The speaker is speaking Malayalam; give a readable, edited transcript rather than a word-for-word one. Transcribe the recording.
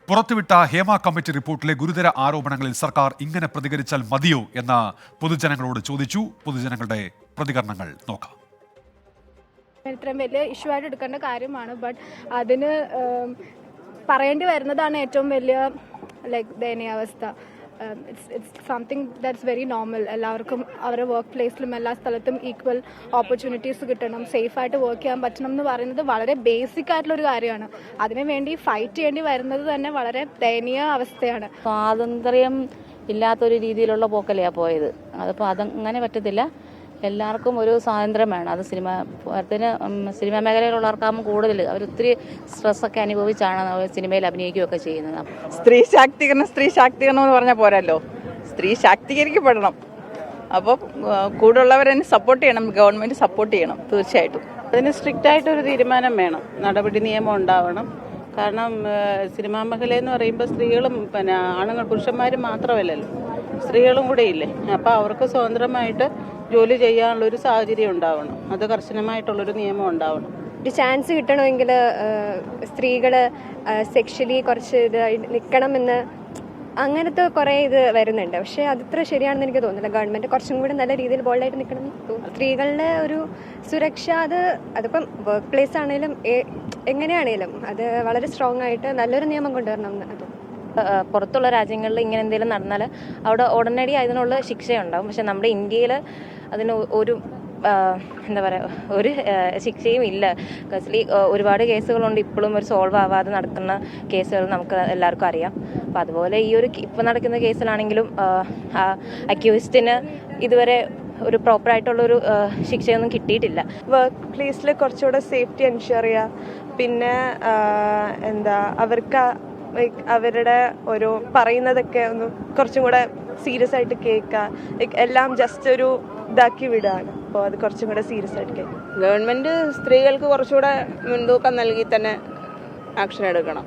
പുറത്തുവിട്ട ഹേമ കമ്മിറ്റി റിപ്പോർട്ടിലെ ഗുരുതര ആരോപണങ്ങളിൽ സർക്കാർ ഇങ്ങനെ പ്രതികരിച്ചാൽ മതിയോ എന്ന് പൊതുജനങ്ങളോട് ചോദിച്ചു. പൊതുജനങ്ങളുടെ പ്രതികരണങ്ങൾ നോക്കാം. ഇത്രയും വലിയ ഇഷ്യൂ ആയിട്ട് എടുക്കേണ്ട കാര്യമാണ്. ബട്ട് അതിന് പറയേണ്ടി വരുന്നതാണ് ഏറ്റവും വലിയ ദയനീയാവസ്ഥ. It's something that's very normal. എല്ലാവർക്കും അവരുടെ വർക്ക് പ്ലേസിലും എല്ലാ സ്ഥലത്തും ഈക്വൽ ഓപ്പർച്യൂണിറ്റീസ് കിട്ടണം, സേഫായിട്ട് വർക്ക് ചെയ്യാൻ പറ്റണം എന്ന് പറയുന്നത് വളരെ ബേസിക് ആയിട്ടുള്ളൊരു കാര്യമാണ്. അതിനുവേണ്ടി ഫൈറ്റ് ചെയ്യേണ്ടി വരുന്നത് തന്നെ വളരെ ദയനീയ അവസ്ഥയാണ്. സ്വാതന്ത്ര്യം ഇല്ലാത്തൊരു രീതിയിലുള്ള പോക്കലെയാണ് പോയത്. അതിപ്പോൾ അതങ്ങനെ പറ്റത്തില്ല. എല്ലാവർക്കും ഒരു സ്വാതന്ത്ര്യം വേണം. അത് സിനിമാ മേഖലയിലുള്ളവർക്കാകുമ്പോൾ കൂടുതൽ അവരൊത്തിരി സ്ട്രെസ്സൊക്കെ അനുഭവിച്ചാണ് സിനിമയിൽ അഭിനയിക്കുകയൊക്കെ ചെയ്യുന്നത്. സ്ത്രീ ശാക്തീകരണം എന്ന് പറഞ്ഞാൽ പോരല്ലോ, സ്ത്രീ ശാക്തീകരിക്കപ്പെടണം. അപ്പോൾ കൂടുള്ളവരെന്നെ സപ്പോർട്ട് ചെയ്യണം, ഗവൺമെൻറ് സപ്പോർട്ട് ചെയ്യണം തീർച്ചയായിട്ടും. അതിന് സ്ട്രിക്റ്റ് ആയിട്ടൊരു തീരുമാനം വേണം, നടപടി നിയമം ഉണ്ടാവണം. കാരണം സിനിമാ മേഖലയെന്ന് പറയുമ്പോൾ സ്ത്രീകളും ആണുങ്ങൾ പുരുഷന്മാരും മാത്രമല്ലല്ലോ, സ്ത്രീകളും കൂടെ ഇല്ലേ. അപ്പോൾ അവർക്ക് സ്വതന്ത്രമായിട്ട് ജോലി ചെയ്യാനുള്ളൊരു സാഹചര്യം ഉണ്ടാവണം. അത് കർശനമായിട്ടുള്ളൊരു നിയമം ഉണ്ടാവണം. ഒരു ചാൻസ് കിട്ടണമെങ്കിൽ സ്ത്രീകൾ സെക്ഷലി കുറച്ച് നിൽക്കണമെന്ന് അങ്ങനത്തെ കുറേ വരുന്നുണ്ട്. പക്ഷേ അതിത്ര ശരിയാണെന്ന് എനിക്ക് തോന്നുന്നില്ല. ഗവൺമെൻറ് കുറച്ചും കൂടി നല്ല രീതിയിൽ ബോൾഡായിട്ട് നിൽക്കണം എന്ന് തോന്നുന്നു. സ്ത്രീകളുടെ ഒരു സുരക്ഷ അതിപ്പം വർക്ക് പ്ലേസ് ആണെങ്കിലും എങ്ങനെയാണേലും അത് വളരെ സ്ട്രോങ് ആയിട്ട് നല്ലൊരു നിയമം കൊണ്ടുവരണം എന്ന് തോന്നുന്നു. പുറത്തുള്ള രാജ്യങ്ങളിൽ ഇങ്ങനെ എന്തെങ്കിലും നടന്നാൽ അവിടെ ഉടനടി അതിനുള്ള ശിക്ഷയുണ്ടാവും. പക്ഷെ നമ്മുടെ ഇന്ത്യയിൽ അതിന് ഒരു എന്താ പറയുക, ഒരു ശിക്ഷയും ഇല്ല. ആക്ച്വലി ഒരുപാട് കേസുകളുണ്ട് ഇപ്പോഴും ഒരു സോൾവ് ആവാതെ നടക്കുന്ന കേസുകൾ നമുക്ക് എല്ലാവർക്കും അറിയാം. അപ്പം അതുപോലെ ഈ ഒരു ഇപ്പം നടക്കുന്ന കേസിലാണെങ്കിലും അക്യൂസ്ഡിന് ഇതുവരെ ഒരു പ്രോപ്പറായിട്ടുള്ളൊരു ശിക്ഷയൊന്നും കിട്ടിയിട്ടില്ല. വർക്ക് പ്ലേസിൽ കുറച്ചുകൂടെ സേഫ്റ്റി എൻഷുർ ചെയ്യുക, പിന്നെ അവർക്ക് അവരുടെ ഒരു പറയുന്നതൊക്കെ ഒന്ന് കുറച്ചും കൂടെ സീരിയസ് ആയിട്ട് കേൾക്കുക. എല്ലാം ജസ്റ്റ് ഒരു ഇതാക്കി വിടുകയാണ്. അപ്പോൾ അത് കുറച്ചും കൂടെ സീരിയസ് ആയിട്ട് കേൾക്കുക. ഗവൺമെൻറ് സ്ത്രീകൾക്ക് കുറച്ചുകൂടെ മുൻതൂക്കം നൽകി തന്നെ ആക്ഷൻ എടുക്കണം.